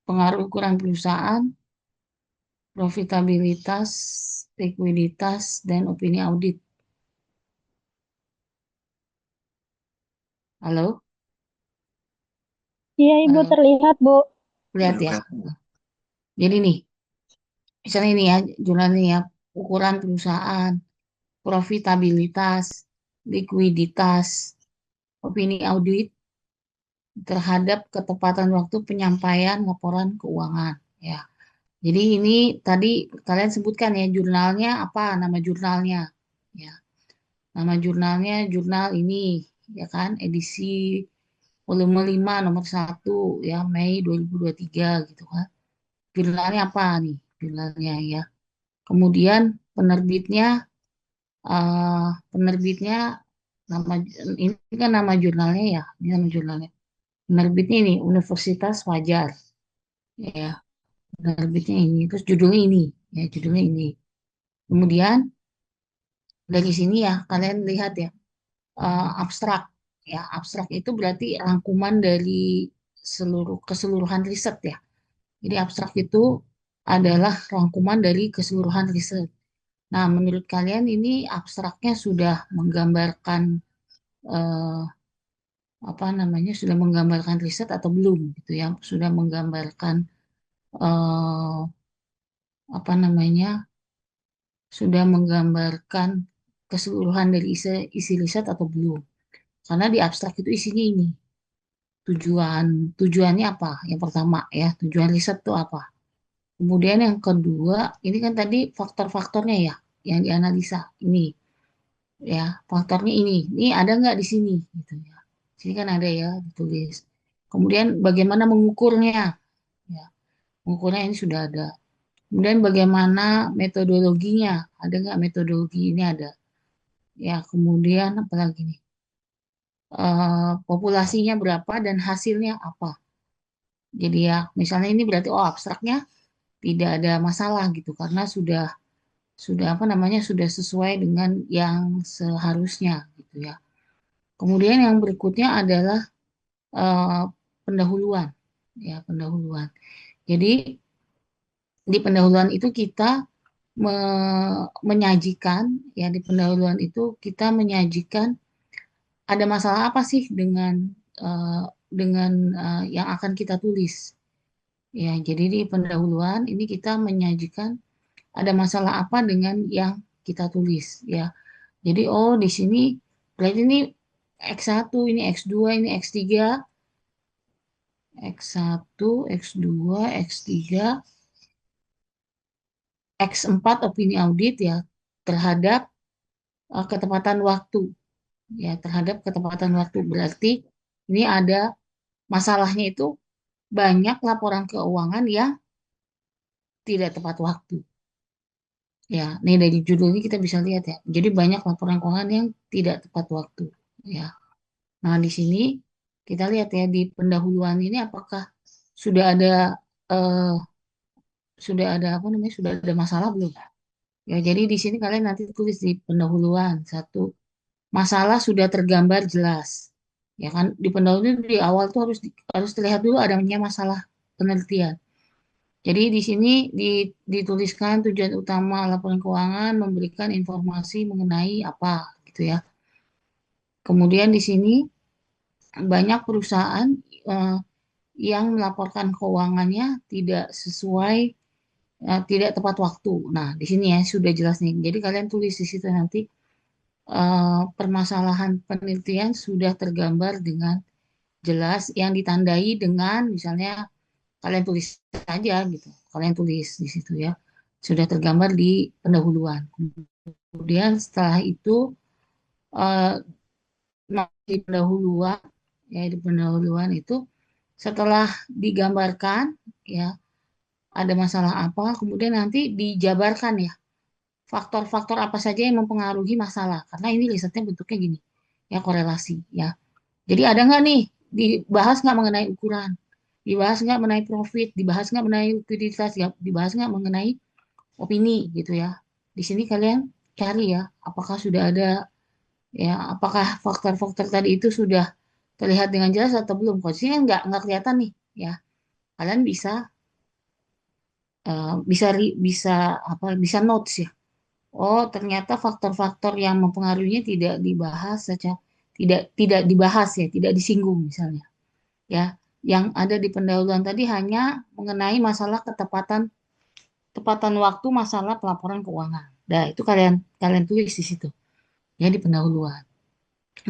pengaruh ukuran perusahaan, profitabilitas, likuiditas, dan opini audit. Halo? Iya, Ibu Halo? terlihat, Bu. Lihat ya. Jadi nih, misalnya ini ya, jurnal ini ya, ukuran perusahaan, profitabilitas, likuiditas, opini audit terhadap ketepatan waktu penyampaian laporan keuangan. Ya, jadi ini tadi kalian sebutkan ya jurnalnya apa, nama jurnalnya. Ya, nama jurnalnya jurnal ini, ya kan, edisi volume 5 nomor 1 ya Mei 2023 gitu kan. Jurnalnya apa nih? Jurnalnya ya. Kemudian penerbitnya penerbitnya nama ini kan nama jurnalnya ya, ini nama jurnalnya. Penerbitnya ini Universitas Fajar ya. Penerbitnya ini, terus judulnya ini ya, judulnya ini. Kemudian dari sini ya kalian lihat ya abstrak ya, abstrak itu berarti rangkuman dari keseluruhan riset ya. Jadi abstrak itu adalah rangkuman dari keseluruhan riset. Nah, menurut kalian ini abstraknya sudah menggambarkan eh, apa namanya, sudah menggambarkan riset atau belum gitu ya? Sudah menggambarkan eh, apa namanya? Sudah menggambarkan keseluruhan dari isi riset atau belum? Karena di abstrak itu isinya ini tujuan tujuannya apa? Yang pertama ya, tujuan riset itu apa? Kemudian yang kedua, ini kan tadi faktor-faktornya ya yang dianalisa ini ya, faktornya ini ada nggak di sini gitu ya. Sini kan ada ya ditulis. Kemudian bagaimana mengukurnya ya, mengukurnya ini sudah ada. Kemudian bagaimana metodologinya, ada nggak metodologi ini ada ya. Kemudian apalagi nih, populasinya berapa dan hasilnya apa. Jadi ya misalnya ini berarti oh abstraknya tidak ada masalah gitu karena sudah apa namanya, sudah sesuai dengan yang seharusnya gitu ya. Kemudian yang berikutnya adalah eh, pendahuluan ya, pendahuluan. Jadi di pendahuluan itu kita menyajikan ya, di pendahuluan itu kita menyajikan ada masalah apa sih eh, dengan yang akan kita tulis ya. Jadi di pendahuluan ini kita menyajikan ada masalah apa dengan yang kita tulis ya. Jadi oh di sini berarti ini X1, ini X2, ini X3, X1, X2, X3, X4 opini audit ya terhadap ketepatan waktu ya, terhadap ketepatan waktu. Berarti ini ada masalahnya itu banyak laporan keuangan yang tidak tepat waktu. Ya, nih dari judul ini kita bisa lihat ya. Jadi banyak laporan keuangan yang tidak tepat waktu. Ya, nah di sini kita lihat ya di pendahuluan ini apakah sudah ada eh, apa namanya, sudah ada masalah belum? Ya, jadi di sini kalian nanti tulis di pendahuluan satu, masalah sudah tergambar jelas. Ya kan di pendahuluan di awal tuh harus terlihat dulu adanya masalah penelitian. Jadi di sini dituliskan tujuan utama laporan keuangan memberikan informasi mengenai apa gitu ya. Kemudian di sini banyak perusahaan eh, yang melaporkan keuangannya tidak sesuai, tidak tepat waktu. Nah, di sini ya sudah jelas nih. Jadi kalian tulis di situ nanti permasalahan penelitian sudah tergambar dengan jelas yang ditandai dengan misalnya kalian tulis saja gitu. Kalian tulis di situ ya. Sudah tergambar di pendahuluan. Kemudian setelah itu eh, di pendahuluan ya, di pendahuluan itu setelah digambarkan ya ada masalah apa, kemudian nanti dijabarkan ya faktor-faktor apa saja yang mempengaruhi masalah. Karena ini risetnya bentuknya gini ya, korelasi ya. Jadi ada nggak nih, dibahas nggak mengenai ukuran, dibahas nggak mengenai profit, dibahas nggak mengenai likuiditas, ya, dibahas nggak mengenai opini gitu ya. Di sini kalian cari ya, apakah sudah ada ya, apakah faktor-faktor tadi itu sudah terlihat dengan jelas atau belum. Kalau di sini kan nggak kelihatan nih ya. Kalian bisa bisa apa bisa notes ya. Oh, ternyata faktor-faktor yang mempengaruhinya tidak dibahas saja, tidak dibahas ya, tidak disinggung misalnya. Ya, yang ada di pendahuluan tadi hanya mengenai masalah tepatan waktu masalah pelaporan keuangan. Nah, itu kalian kalian tulis di situ ya di pendahuluan.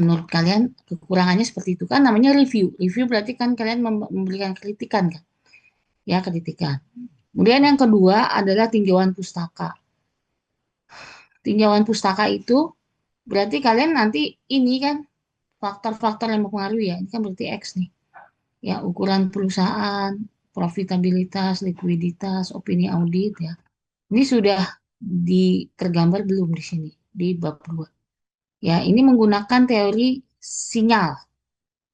Menurut kalian kekurangannya seperti itu kan namanya review. Review berarti kan kalian memberikan kritikan kan? Ya, kritikan. Kemudian yang kedua adalah tinjauan pustaka. Tinjauan pustaka itu berarti kalian nanti ini kan faktor-faktor yang mempengaruhi ya. Ini kan berarti X nih. Ya, ukuran perusahaan, profitabilitas, likuiditas, opini audit ya. Ini sudah tergambar belum di sini di bab 2. Ya, ini menggunakan teori sinyal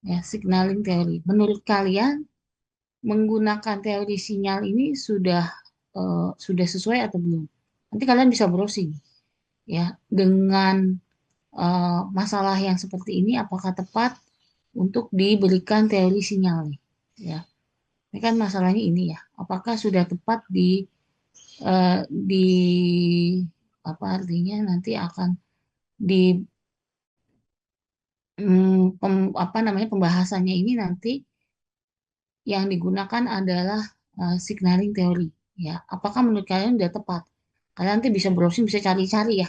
ya, signaling teori. Menurut kalian menggunakan teori sinyal ini sudah sesuai atau belum? Nanti kalian bisa browsing ya dengan masalah yang seperti ini apakah tepat untuk diberikan teori sinyal nih ya. Ini kan masalahnya ini ya. Apakah sudah tepat di apa artinya nanti akan di apa namanya pembahasannya ini nanti yang digunakan adalah signaling teori ya. Apakah menurut kalian sudah tepat? Kalian nanti bisa browsing, bisa cari-cari ya.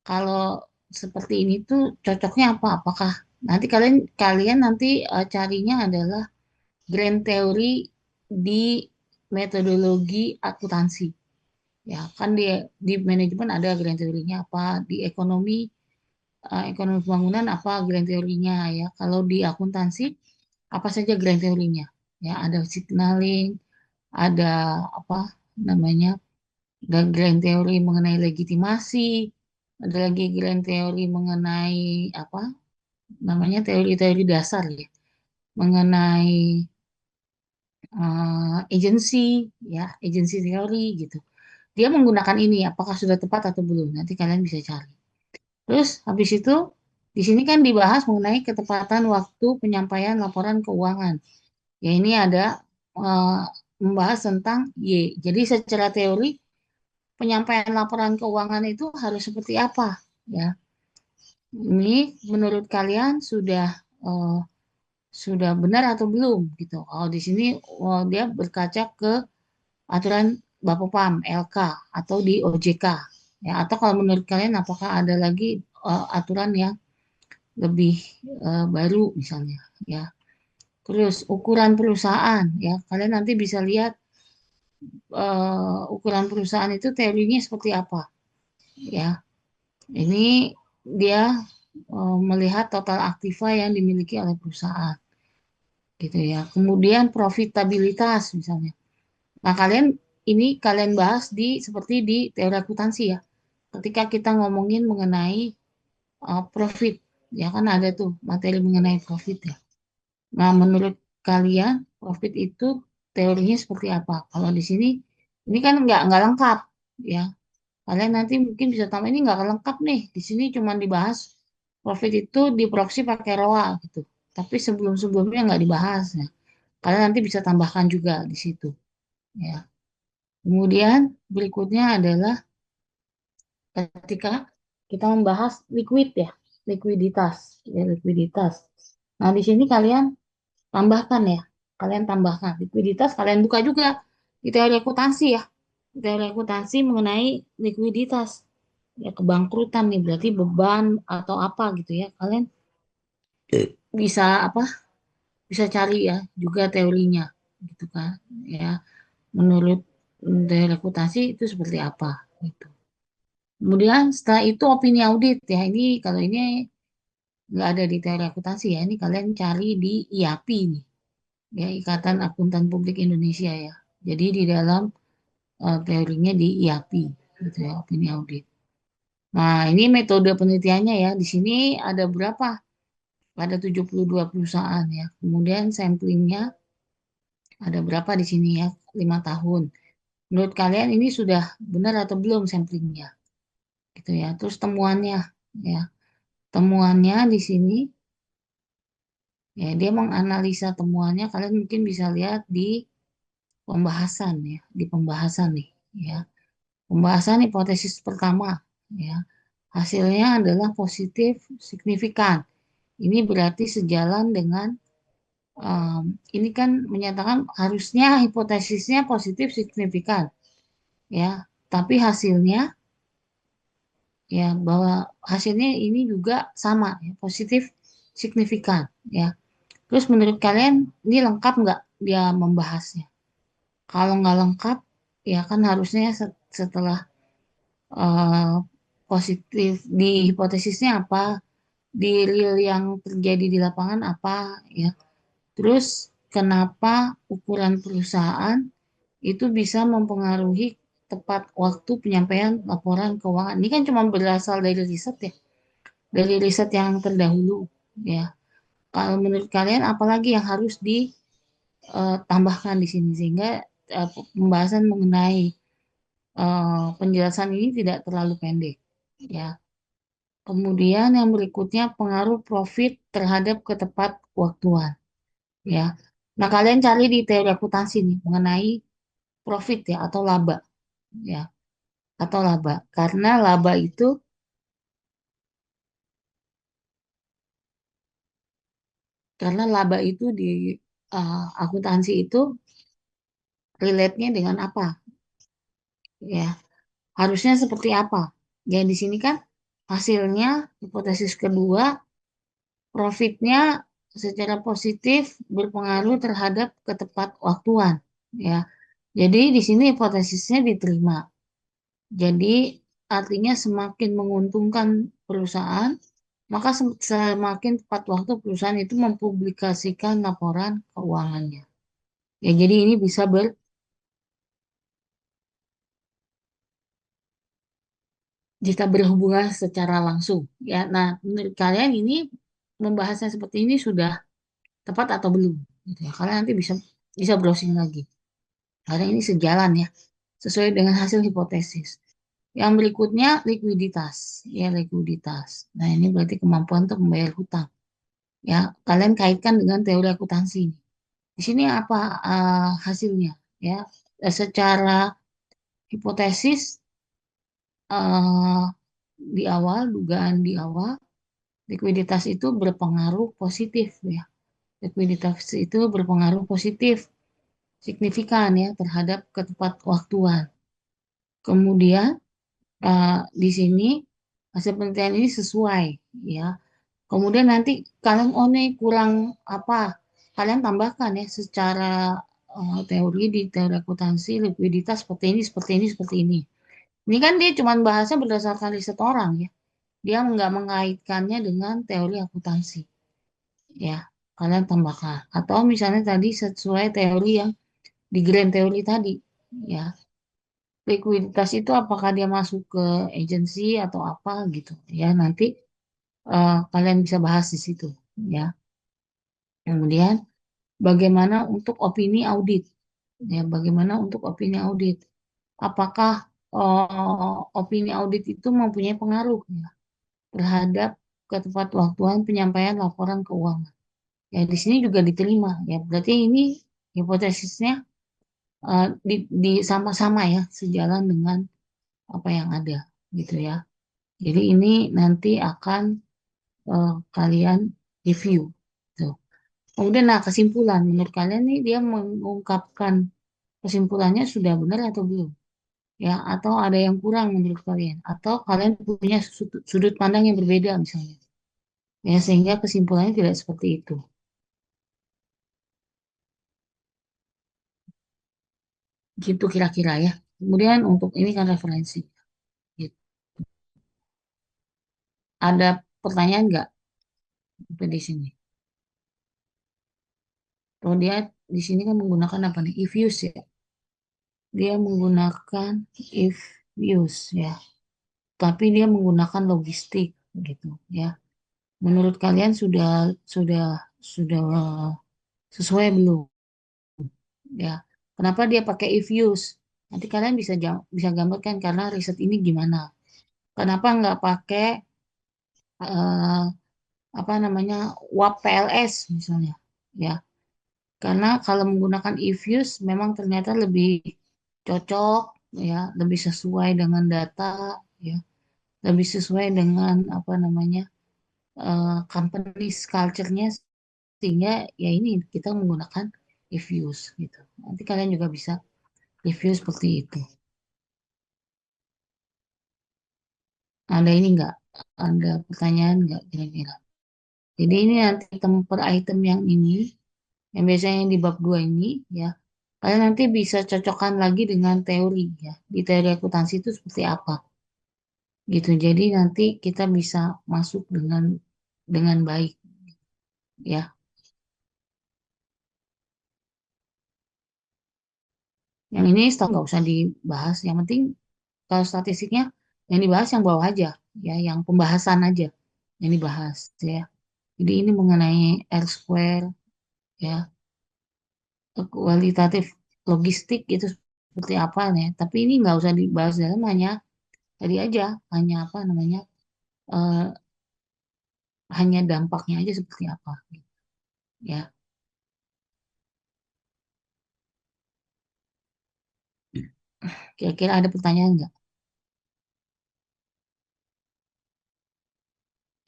Kalau seperti ini tuh cocoknya apa? Apakah nanti kalian kalian nanti carinya adalah grand theory di metodologi akuntansi. Ya, kan di manajemen ada grand teorinya apa, di ekonomi pembangunan apa grand teorinya ya. Kalau di akuntansi apa saja grand teorinya? Ya, ada signaling, ada apa namanya? Ada grand teori mengenai legitimasi, ada lagi grand teori mengenai apa namanya teori-teori dasar ya, mengenai agency ya, agency teori gitu. Dia menggunakan ini, apakah sudah tepat atau belum? Nanti kalian bisa cari. Terus habis itu di sini kan dibahas mengenai ketepatan waktu penyampaian laporan keuangan. Ya ini ada eh, membahas tentang Y. Jadi secara teori penyampaian laporan keuangan itu harus seperti apa? Ya, ini menurut kalian eh, sudah benar atau belum gitu? Oh di sini dia berkaca ke aturan Bapepam, LK atau di OJK. Ya, atau kalau menurut kalian apakah ada lagi aturan yang lebih baru misalnya ya. Terus ukuran perusahaan ya, kalian nanti bisa lihat ukuran perusahaan itu teorinya seperti apa ya. Ini dia melihat total aktiva yang dimiliki oleh perusahaan gitu ya. Kemudian profitabilitas misalnya. Nah, kalian bahas seperti di teori akuntansi ya. Ketika kita ngomongin mengenai profit, ya kan ada tuh materi mengenai profit ya. Nah, menurut kalian profit itu teorinya seperti apa? Kalau di sini ini kan nggak lengkap ya. Kalian nanti mungkin bisa tambah ini nggak lengkap nih. Di sini cuma dibahas profit itu diproksi pakai ROA gitu. Tapi sebelum-sebelumnya nggak dibahas ya. Kalian nanti bisa tambahkan juga di situ ya. Kemudian berikutnya adalah ketika kita membahas likuiditas, ya likuiditas. Nah, di sini kalian tambahkan ya, kalian tambahkan likuiditas, kalian buka juga di teori akuntansi ya, di teori akuntansi mengenai likuiditas. Ya kebangkrutan nih berarti beban atau apa gitu ya. Kalian bisa apa? Bisa cari ya juga teorinya gitu kan. Ya, menurut teori akuntansi itu seperti apa gitu. Kemudian setelah itu opini audit ya ini kalau ini nggak ada di teori akuntansi ya ini kalian cari di IAPI nih ya Ikatan Akuntan Publik Indonesia ya. Jadi di dalam teorinya di IAPI gitu ya opini audit. Nah ini metode penelitiannya ya di sini ada berapa? Ada 72 perusahaan ya. Kemudian samplingnya ada berapa di sini ya? 5 tahun. Menurut kalian ini sudah benar atau belum samplingnya? Gitu ya. Terus temuannya ya. Temuannya di sini ya dia menganalisa temuannya kalian mungkin bisa lihat di pembahasan ya, di pembahasan nih ya. Pembahasan hipotesis pertama ya. Hasilnya adalah positif signifikan. Ini berarti sejalan dengan ini kan menyatakan harusnya hipotesisnya positif signifikan ya. Tapi hasilnya ya bahwa hasilnya ini juga sama ya, positif signifikan ya. Terus menurut kalian ini lengkap nggak dia membahasnya? Kalau nggak lengkap ya kan harusnya setelah eh, positif di hipotesisnya apa, di real yang terjadi di lapangan apa ya. Terus kenapa ukuran perusahaan itu bisa mempengaruhi tepat waktu penyampaian laporan keuangan? Ini kan cuma berasal dari riset ya, dari riset yang terdahulu ya. Kalau menurut kalian apalagi yang harus ditambahkan di sini sehingga pembahasan mengenai penjelasan ini tidak terlalu pendek ya. Kemudian yang berikutnya pengaruh profit terhadap ketepat waktuan ya. Nah, kalian cari di teori akuntansi nih mengenai profit ya atau laba ya, atau laba. Karena laba itu di akuntansi itu relate-nya dengan apa ya? Harusnya seperti apa? Ya di sini kan hasilnya hipotesis kedua profitnya secara positif berpengaruh terhadap ketepat waktuan ya. Jadi di sini hipotesisnya diterima. Jadi artinya semakin menguntungkan perusahaan, maka semakin tepat waktu perusahaan itu mempublikasikan laporan keuangannya. Ya, jadi ini bisa berhubungan secara langsung. Ya, nah menurut kalian ini membahasnya seperti ini sudah tepat atau belum? Gitu ya. Kalian nanti bisa bisa browsing lagi. Karena ini sejalan ya, sesuai dengan hasil hipotesis. Yang berikutnya likuiditas, ya likuiditas. Nah ini berarti kemampuan untuk membayar hutang. Ya, kalian kaitkan dengan teori akuntansi. Di sini apa hasilnya? Ya, secara hipotesis eh, di awal, dugaan di awal, likuiditas itu berpengaruh positif ya. Likuiditas itu berpengaruh positif, signifikan ya terhadap ketepat waktuan. Kemudian di sini hasil penelitian ini sesuai ya. Kemudian nanti kalian oh nih kurang apa? Kalian tambahkan ya secara teori di teori akuntansi likuiditas seperti ini, seperti ini, seperti ini. Ini kan dia cuma bahasnya berdasarkan riset orang ya. Dia nggak mengaitkannya dengan teori akuntansi ya. Kalian tambahkan. Atau misalnya tadi sesuai teori yang di grand teori tadi ya. Likuiditas itu apakah dia masuk ke agensi atau apa gitu ya. Nanti kalian bisa bahas di situ ya. Kemudian bagaimana untuk opini audit? Ya, bagaimana untuk opini audit? Apakah opini audit itu mempunyai pengaruh ya, terhadap ketepatwaktuan penyampaian laporan keuangan? Ya, di sini juga diterima. Ya, berarti ini hipotesisnya sama-sama ya, sejalan dengan apa yang ada, gitu ya. Jadi ini nanti akan kalian review. Tuh. Kemudian, nah kesimpulan menurut kalian nih dia mengungkapkan kesimpulannya sudah benar atau belum? Ya, atau ada yang kurang menurut kalian? Atau kalian punya sudut pandang yang berbeda misalnya? Ya, sehingga kesimpulannya tidak seperti itu. Gitu kira-kira ya. Kemudian untuk ini kan referensi. Gitu. Ada pertanyaan nggak sampai di sini? Kalau dia di sini kan menggunakan apa nih? If use ya. Dia menggunakan if use ya. Tapi dia menggunakan logistik gitu ya. Menurut kalian sudah sesuai belum ya? Kenapa dia pakai if use? Nanti kalian bisa gambarkan karena riset ini gimana? Kenapa nggak pakai eh, apa namanya WAP PLS misalnya? Ya, Karena kalau menggunakan eFuse memang ternyata lebih cocok, ya, lebih sesuai dengan data, ya, lebih sesuai dengan apa namanya, company culture-nya, sehingga ya ini kita menggunakan eFuse gitu. Nanti kalian juga bisa review seperti itu. Ada ini enggak? Ada pertanyaan enggak kira-kira? Jadi ini nanti item per item yang biasanya di bab 2 ini, ya, kalian nanti bisa cocokkan lagi dengan teori, ya. Di teori akuntansi itu seperti apa gitu. Jadi nanti kita bisa masuk dengan baik, ya. Yang ini stok nggak usah dibahas. Yang penting kalau statistiknya yang dibahas yang bawah aja, ya, yang pembahasan aja yang dibahas, ya. Jadi ini mengenai R square, ya, kualitatif logistik itu seperti apa ya. Tapi ini nggak usah dibahas dalam, hanya tadi aja, hanya apa namanya, eh, hanya dampaknya aja seperti apa, ya. Kira-kira ada pertanyaan nggak?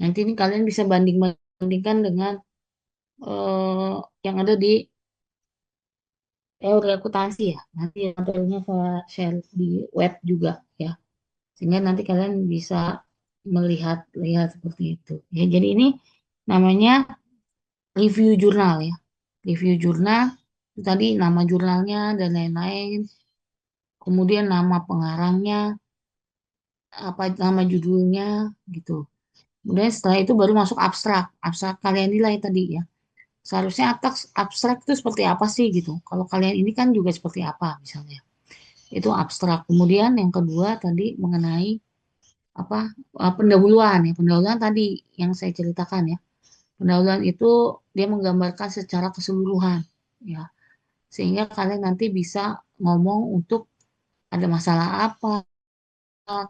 Nanti ini kalian bisa banding-bandingkan dengan eh, yang ada di teori akuntansi, ya. Nanti materialnya saya share di web juga, ya. Sehingga nanti kalian bisa melihat seperti itu. Ya, jadi ini namanya review jurnal, ya. Review jurnal itu tadi nama jurnalnya dan lain-lain. Kemudian nama pengarangnya, apa nama judulnya gitu. Kemudian setelah itu baru masuk abstrak. Abstrak kalian nilai tadi, ya. Seharusnya abstrak itu seperti apa sih gitu. Kalau kalian ini kan juga seperti apa misalnya. Itu abstrak. Kemudian yang kedua tadi mengenai apa, pendahuluan, ya. Pendahuluan tadi yang saya ceritakan, ya. Pendahuluan itu dia menggambarkan secara keseluruhan, ya. Sehingga kalian nanti bisa ngomong untuk ada masalah apa,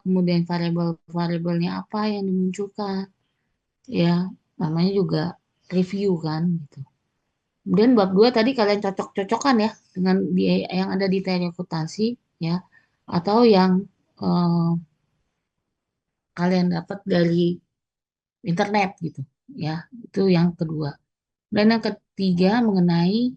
kemudian variabel-variabelnya apa yang dimunculkan, ya. Namanya juga review kan gitu. Kemudian bab 2 tadi kalian cocok-cocokkan, ya, dengan yang ada di teori akuntansi, ya, atau yang eh, kalian dapat dari internet gitu, ya. Itu yang kedua. Dan yang ketiga mengenai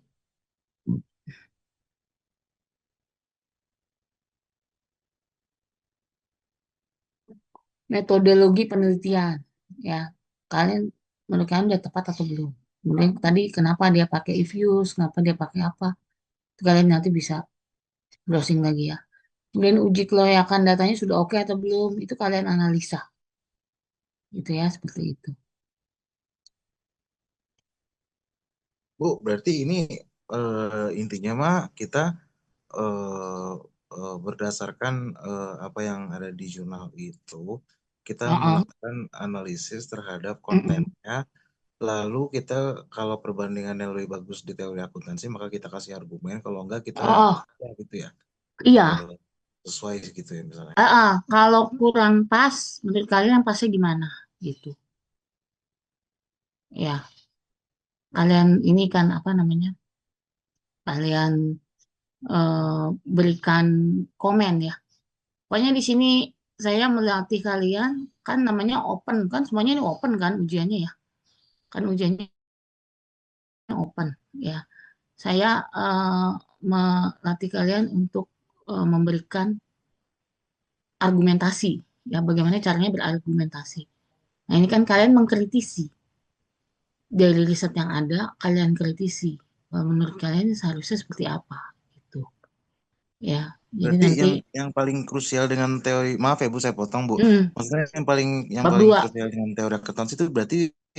metodologi penelitian, ya. Kalian, menurut kalian udah tepat atau belum? Kemudian tadi kenapa dia pakai eFuse, kenapa dia pakai apa? Itu kalian nanti bisa browsing lagi, ya. Kemudian uji kelayakan datanya sudah oke atau belum? Itu kalian analisa, gitu ya, seperti itu. Bu, berarti ini intinya mah kita eh, berdasarkan apa yang ada di jurnal itu, kita Heeh. melakukan analisis terhadap Mm-mm. kontennya. Lalu kita kalau perbandingannya lebih bagus di teori akuntansi, maka kita kasih argumen. Kalau enggak, kita Oh, ya gitu ya. iya. Eh, sesuai gitu ya misalnya. Kalau kurang pas, menurut kalian pasnya gimana? Gitu. Ya, kalian ini kan apa namanya? Kalian berikan komen, ya. Pokoknya di sini saya melatih kalian, kan namanya open, kan semuanya ini open kan ujiannya, ya. Kan ujiannya open, ya. Saya melatih kalian untuk memberikan argumentasi, ya, bagaimana caranya berargumentasi. Nah, ini kan kalian mengkritisi dari riset yang ada, kalian kritisi. Menurut kalian seharusnya seperti apa? Gitu, ya. Jadi Berarti nanti yang paling krusial dengan teori, maaf ya Bu, saya potong Bu. hmm, Maksudnya yang bab paling 2, krusial dengan teori akuntansi itu berarti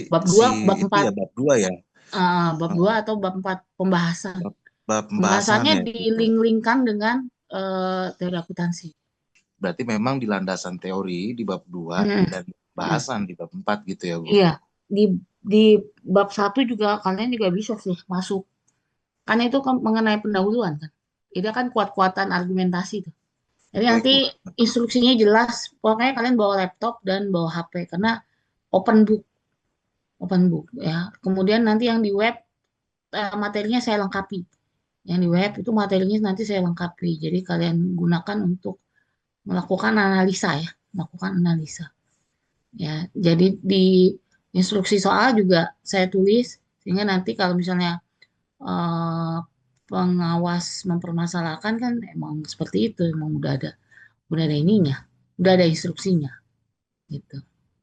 bab si 2, bab itu 4, ya bab 2 ya. bab Eh, 2 atau bab 4 pembahasan. bab pembahasan Pembahasannya ya gitu. dilink-linkkan dengan teori akuntansi. Berarti memang di landasan teori di bab 2 Hmm, dan hmm. bahasan di bab 4 gitu ya Bu. Iya, di di bab 1 juga kalian juga bisa sih masuk. Karena itu kan mengenai pendahuluan kan. Itu kan kuat-kuatan argumentasi tuh. Jadi Baik nanti Bu. instruksinya jelas. Pokoknya kalian bawa laptop dan bawa HP karena open book, open book, ya. Kemudian nanti yang di web materinya saya lengkapi. Yang di web itu materinya nanti saya lengkapi. Jadi kalian gunakan untuk melakukan analisa ya, melakukan analisa. Ya, jadi di instruksi soal juga saya tulis sehingga nanti kalau misalnya eh, pengawas mempermasalahkan kan emang seperti itu, emang udah ada ininya, udah ada instruksinya gitu.